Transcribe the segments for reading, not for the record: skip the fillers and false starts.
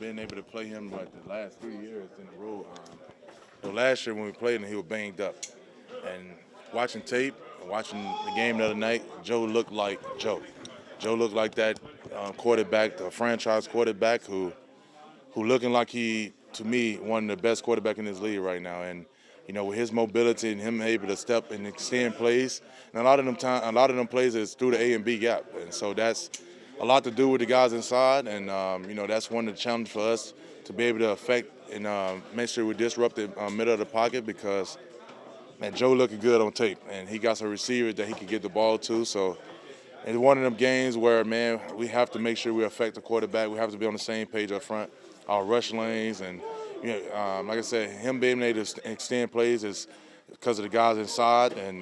been able to play him the last 3 years in a row. Last year when we played him, he was banged up. And watching tape, watching the game the other night, Joe looked like Joe. Joe looked like that quarterback, the franchise quarterback who looking like he, to me, one of the best quarterback in this league right now. And with his mobility and him able to step and extend plays, and a lot of them plays is through the A and B gap, and so that's a lot to do with the guys inside. And that's one of the challenges for us to be able to affect and make sure we disrupt the middle of the pocket because, man, Joe looking good on tape, and he got some receivers that he can get the ball to. So it's one of them games where, man, we have to make sure we affect the quarterback. We have to be on the same page up front, our rush lanes, and like I said, him being able to extend plays is because of the guys inside. And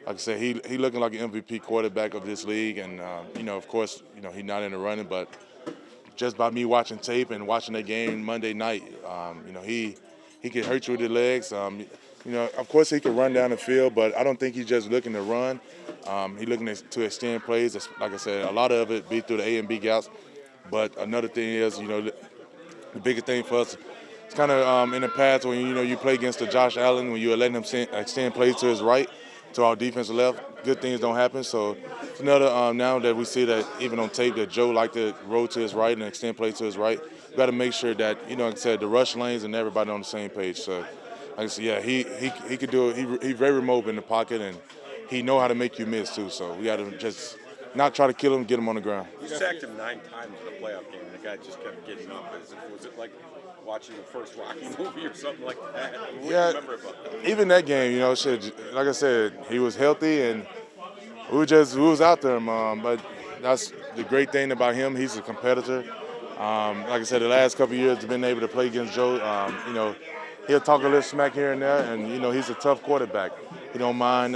like I said, he looking like an MVP quarterback of this league. And of course, he's not in the running, but just by me watching tape and watching that game Monday night, he can hurt you with the legs. Of course he can run down the field, but I don't think he's just looking to run. He's looking to extend plays. Like I said, a lot of it be through the A and B gaps. But another thing is, the biggest thing for us, it's kind of in the past when you play against the Josh Allen, when you're letting him extend plays to his right, to our defensive left, good things don't happen. So it's another now that we see that even on tape that Joe like to roll to his right and extend plays to his right. We got to make sure that like I said, the rush lanes and everybody on the same page. So like I said, yeah, he could do it. He's very mobile in the pocket and he know how to make you miss too. So we got to just not try to kill him, get him on the ground. You sacked him 9 times in a playoff game, and the guy just kept getting up. Was it like watching the first Rocky movie or something like that? What do you remember about that? Even that game, like I said, he was healthy, and we was out there, but that's the great thing about him. He's a competitor. Like I said, the last couple of years, been able to play against Joe. He'll talk a little smack here and there, and he's a tough quarterback. He don't mind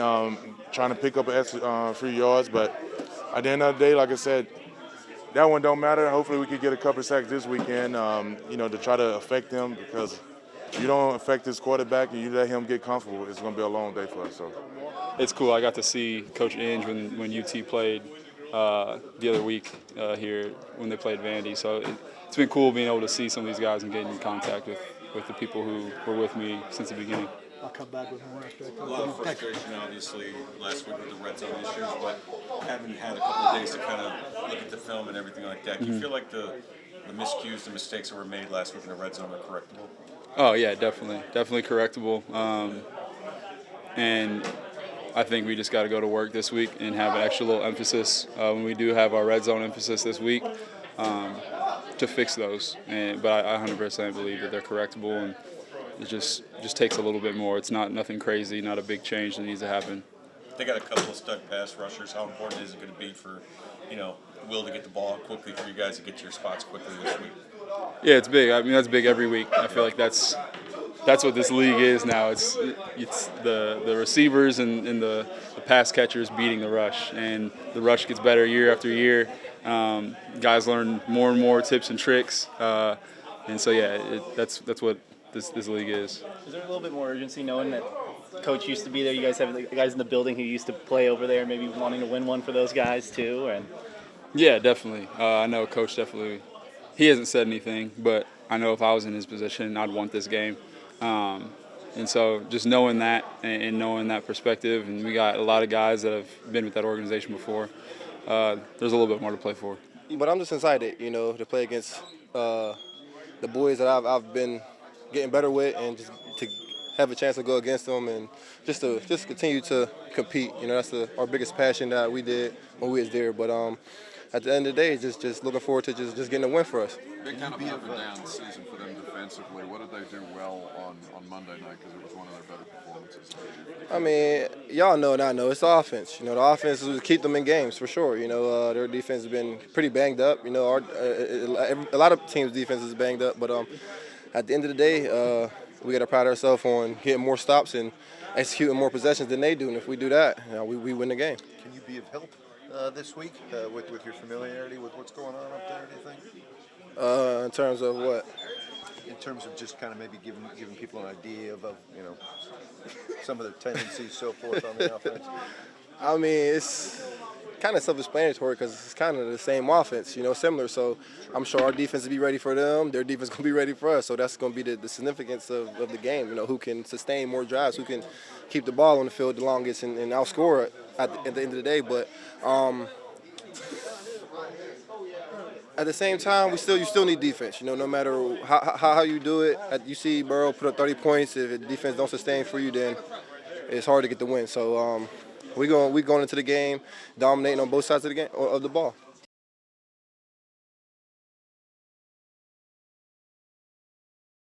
trying to pick up a few yards, but at the end of the day, like I said, that one don't matter. Hopefully we could get a couple of sacks this weekend, to try to affect him, because if you don't affect this quarterback and you let him get comfortable, it's going to be a long day for us. So it's cool. I got to see Coach Inge when UT played the other week here when they played Vandy. So it's been cool being able to see some of these guys and getting in contact with the people who were with me since the beginning. I'll come back with more after I A lot of frustration, obviously, last week with the red zone issues, but having had a couple of days to kind of look at the film and everything like that, do you feel like the miscues, the mistakes that were made last week in the red zone are correctable? Oh, yeah, definitely correctable. And I think we just got to go to work this week and have an extra little emphasis when we do have our red zone emphasis this week to fix those. But I 100% believe that they're correctable, and it just takes a little bit more. It's nothing crazy, not a big change that needs to happen. They got a couple of stud pass rushers. How important is it going to be for, Will to get the ball quickly for you guys to get to your spots quickly this week? Yeah, it's big. I mean, that's big every week. I feel like that's what this league is now. It's the receivers and the pass catchers beating the rush, and the rush gets better year after year. Guys learn more and more tips and tricks, and so yeah, that's what this league is. Is there a little bit more urgency knowing that Coach used to be there? You guys have the guys in the building who used to play over there, maybe wanting to win one for those guys too? And yeah, definitely. I know Coach definitely. He hasn't said anything, but I know if I was in his position, I'd want this game. And so just knowing that and knowing that perspective, and we got a lot of guys that have been with that organization before, there's a little bit more to play for. But I'm just excited, to play against the boys that I've been getting better with, and just to have a chance to go against them and just continue to compete. That's our biggest passion that we did when we was there. But at the end of the day, just looking forward to just getting a win for us. Big kind of up and down season for them defensively. What did they do well on Monday night? Because it was one of their better performances. I mean, y'all know and I know it's the offense. The offense is to keep them in games for sure. Their defense has been pretty banged up. A lot of teams' defense is banged up, but at the end of the day, we got to pride ourselves on getting more stops and executing more possessions than they do. And if we do that, we win the game. Can you be of help this week with your familiarity with what's going on up there, do you think? In terms of what? In terms of just kind of maybe giving people an idea of some of their tendencies, so forth on the offense. I mean, kind of self-explanatory because it's kind of the same offense, similar. So I'm sure our defense will be ready for them. Their defense going to be ready for us. So that's going to be the significance of the game. Who can sustain more drives, who can keep the ball on the field the longest and outscore at the end of the day. But at the same time, you still need defense. No matter how you do it. You see Burrow put up 30 points. If the defense don't sustain for you, then it's hard to get the win. So we going into the game dominating on both sides of the ball.